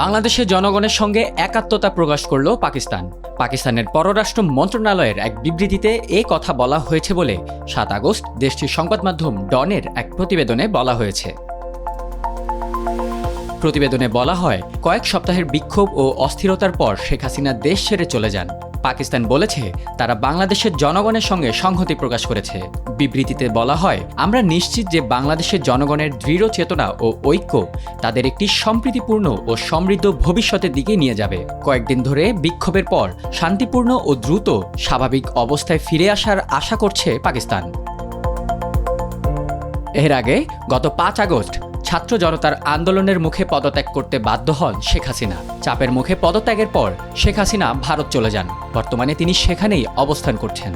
বাংলাদেশের জনগণের সঙ্গে একাত্মতা প্রকাশ করল পাকিস্তান। পাকিস্তানের পররাষ্ট্র মন্ত্রণালয়ের এক বিবৃতিতে এ কথা বলা হয়েছে বলে ৭ আগস্ট দেশটির সংবাদ মাধ্যম ডনের এক প্রতিবেদনে বলা হয়েছে। প্রতিবেদনে বলা হয়, কয়েক সপ্তাহের বিক্ষোভ ও অস্থিরতার পর শেখ হাসিনা দেশ ছেড়ে চলে যান। পাকিস্তান বলেছে তারা বাংলাদেশের জনগণের সঙ্গে সংহতি প্রকাশ করেছে। বিবৃতিতে বলা হয়, আমরা নিশ্চিত যে বাংলাদেশের জনগণের দৃঢ় চেতনা ও ঐক্য তাদের একটি সম্প্রীতিপূর্ণ ও সমৃদ্ধ ভবিষ্যতের দিকে নিয়ে যাবে। কয়েকদিন ধরে বিক্ষোভের পর শান্তিপূর্ণ ও দ্রুত স্বাভাবিক অবস্থায় ফিরে আসার আশা করছে পাকিস্তান। এর আগে গত ৫ আগস্ট ছাত্র জনতার আন্দোলনের মুখে পদত্যাগ করতে বাধ্য হন শেখ হাসিনা। চাপের মুখে পদত্যাগের পর শেখ হাসিনা ভারত চলে যান। বর্তমানে তিনি সেখানেই অবস্থান করছেন।